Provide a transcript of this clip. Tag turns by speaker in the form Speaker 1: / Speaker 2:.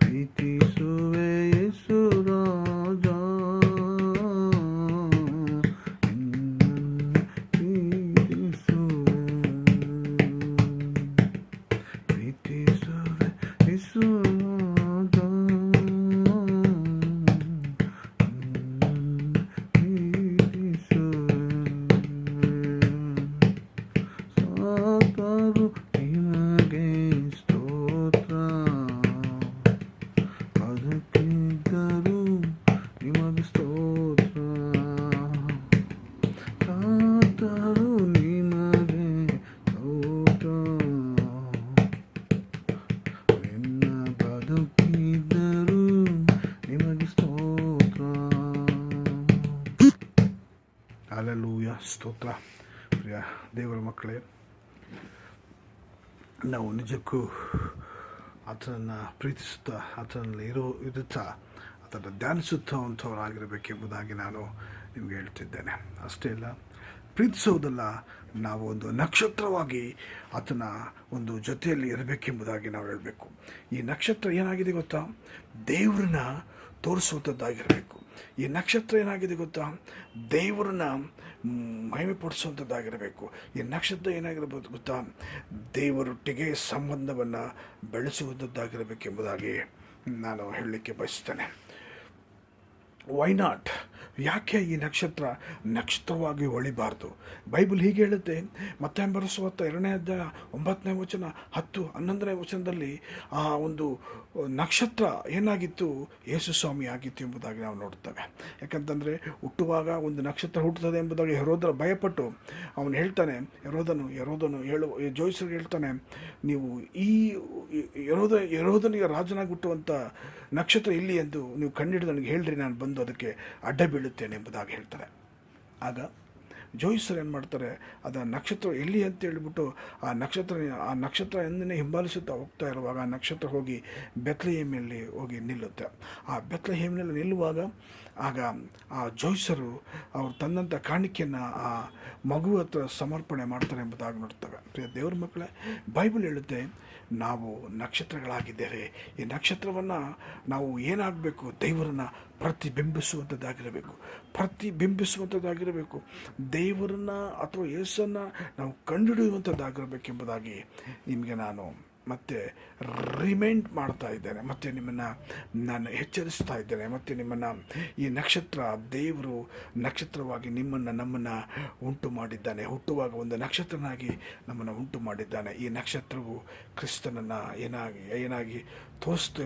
Speaker 1: ಪ್ರೀತಿಸುವೆ ಯೇಸು ರಾಜ, ನಿನ್ನನ್ನು ಪ್ರೀತಿಸುವೆ. ಪ್ರೀತಿಸುವೆ ಯೇಸು ರಾಜ, ನಿನ್ನನ್ನು ಪ್ರೀತಿಸುವೆ. ಸಾಕರು ನಿನಗೆ ಸ್ತೋತ್ರ, ಬದುಕಿದ್ದರೂ ನಿಮಗೆ ಸ್ತೋತ್ರ. ಸಾಕರು ನಿನಗೆ ಸ್ತೋತ್ರ, ನಿನ್ನ ಬದುಕಿದ್ದರೂ ನಿಮಗೆ ಸ್ತೋತ್ರ. ಹಲ್ಲೆಲೂಯಾ, ಸ್ತೋತ್ರ. ಪ್ರಿಯ ದೇವರ ಮಕ್ಕಳೇ, ನಾವು ನಿಜಕ್ಕೂ ಆತನನ್ನು ಪ್ರೀತಿಸುತ್ತಾ, ಆತನಲ್ಲಿ ಇರುತ್ತಾ, ಆತನ ಧ್ಯಾನಿಸುತ್ತವಂಥವರಾಗಿರಬೇಕೆಂಬುದಾಗಿ ನಾನು ನಿಮಗೆ ಹೇಳ್ತಿದ್ದೇನೆ. ಅಷ್ಟೇ ಅಲ್ಲ, ಪ್ರೀತಿಸೋದಲ್ಲ, ನಾವು ಒಂದು ನಕ್ಷತ್ರವಾಗಿ ಆತನ ಒಂದು ಜೊತೆಯಲ್ಲಿ ಇರಬೇಕೆಂಬುದಾಗಿ ನಾವು ಹೇಳಬೇಕು. ಈ ನಕ್ಷತ್ರ ಏನಾಗಿದೆ ಗೊತ್ತಾ? ದೇವರನ್ನ ತೋರಿಸುವಂಥದ್ದಾಗಿರಬೇಕು. ಈ ನಕ್ಷತ್ರ ಏನಾಗಿದೆ ಗೊತ್ತಾ? ದೇವರನ್ನ ಮಹಿಮೆಪಡಿಸುವಂಥದ್ದಾಗಿರಬೇಕು. ಈ ನಕ್ಷತ್ರ ಏನಾಗಿರ್ಬೋದು ಗೊತ್ತಾ? ದೇವರೊಟ್ಟಿಗೆ ಸಂಬಂಧವನ್ನು ಬೆಳೆಸುವಂಥದ್ದಾಗಿರಬೇಕೆಂಬುದಾಗಿ ನಾನು ಹೇಳಲಿಕ್ಕೆ ಬಯಸ್ತೇನೆ. Why not? ಯಾಕೆ ಈ ನಕ್ಷತ್ರವಾಗಿ ಹೊಳಿಬಾರ್ದು? ಬೈಬಲ್ ಹೀಗೆ ಹೇಳುತ್ತೆ. ಮತ್ತಾಯ ಬರೆಸುವತ್ತ 2ನೇ ಅಧ್ಯಾಯ 9ನೇ ವಚನ, 10, 11ನೇ ವಚನದಲ್ಲಿ ಆ ಒಂದು ನಕ್ಷತ್ರ ಏನಾಗಿತ್ತು? ಯೇಸು ಸ್ವಾಮಿ ಆಗಿತ್ತು ಎಂಬುದಾಗಿ ನಾವು ನೋಡ್ತೇವೆ. ಯಾಕಂತಂದರೆ ಹುಟ್ಟುವಾಗ ಒಂದು ನಕ್ಷತ್ರ ಹುಟ್ಟುತ್ತದೆ ಎಂಬುದಾಗಿ ಹೆರೋದರ ಭಯಪಟ್ಟು ಅವನು ಹೇಳ್ತಾನೆ, ಜೋಯಿಸರಿಗೆ ಹೇಳ್ತಾನೆ, ನೀವು ಈ ಹೆರೋದನಿಗೆ ರಾಜನಾಗಿ ಹುಟ್ಟುವಂಥ ನಕ್ಷತ್ರ ಇಲ್ಲಿ ಎಂದು ನೀವು ಕಂಡುಹಿಡಿದು ನನಗೆ ಹೇಳ್ರಿ, ನಾನು ಬಂದು ಅದಕ್ಕೆ ಅಡ್ಡ ಬೀಳುತ್ತೇನೆ ಎಂಬುದಾಗಿ ಹೇಳ್ತಾರೆ. ಆಗ ಜೋಯಿಸರು ಏನು ಮಾಡ್ತಾರೆ, ಅದರ ನಕ್ಷತ್ರ ಎಲ್ಲಿ ಅಂತ ಹೇಳಿಬಿಟ್ಟು ಆ ನಕ್ಷತ್ರ ಎಂದನೇ ಹಿಂಬಾಲಿಸುತ್ತಾ ಹೋಗ್ತಾ ಇರುವಾಗ ಆ ನಕ್ಷತ್ರ ಹೋಗಿ ಬೆತ್ಲೆಹೇಮಿನಲ್ಲಿ ಹೋಗಿ ನಿಲ್ಲುತ್ತೆ. ಆ ಬೆತ್ಲೆಹೇಮಿನಲ್ಲಿ ನಿಲ್ಲುವಾಗ ಆಗ ಆ ಜೋಯಿಸರು ಅವರು ತಂದಂಥ ಕಾಣಿಕೆಯನ್ನು ಆ ಮಗು ಹತ್ರ ಸಮರ್ಪಣೆ ಮಾಡ್ತಾರೆ ಎಂಬುದಾಗಿ ನೋಡ್ತವೆ. ಪ್ರಿಯ ದೇವ್ರ ಮಕ್ಕಳೇ, ಬೈಬಲ್ ಹೇಳುತ್ತೆ ನಾವು ನಕ್ಷತ್ರಗಳಾಗಿದ್ದೇವೆ. ಈ ನಕ್ಷತ್ರವನ್ನು ನಾವು ಏನಾಗಬೇಕು? ದೇವರನ್ನು ಪ್ರತಿಬಿಂಬಿಸುವಂಥದ್ದಾಗಿರಬೇಕು. ದೇವರನ್ನು ಅಥವಾ ಯೇಸನ್ನು ನಾವು ಕಂಡುಹಿಡಿಯುವಂಥದ್ದಾಗಿರಬೇಕೆಂಬುದಾಗಿ ನಿಮಗೆ ನಾನು ಮತ್ತೆ ರಿಮೈಂಡ್ ಮಾಡ್ತಾ ಇದ್ದೇನೆ, ಮತ್ತು ನಿಮ್ಮನ್ನು ನಾನು ಎಚ್ಚರಿಸ್ತಾ ಇದ್ದೇನೆ. ಮತ್ತು ನಿಮ್ಮನ್ನು ಈ ದೇವರು ನಕ್ಷತ್ರವಾಗಿ ನಮ್ಮನ್ನು ಉಂಟು ಮಾಡಿದ್ದಾನೆ. ಹುಟ್ಟುವಾಗ ಒಂದು ನಕ್ಷತ್ರನಾಗಿ ನಮ್ಮನ್ನು ಉಂಟು ಮಾಡಿದ್ದಾನೆ. ಈ ನಕ್ಷತ್ರವು ಕ್ರಿಸ್ತನನ್ನು ಏನಾಗಿ ತೋರಿಸ್ತು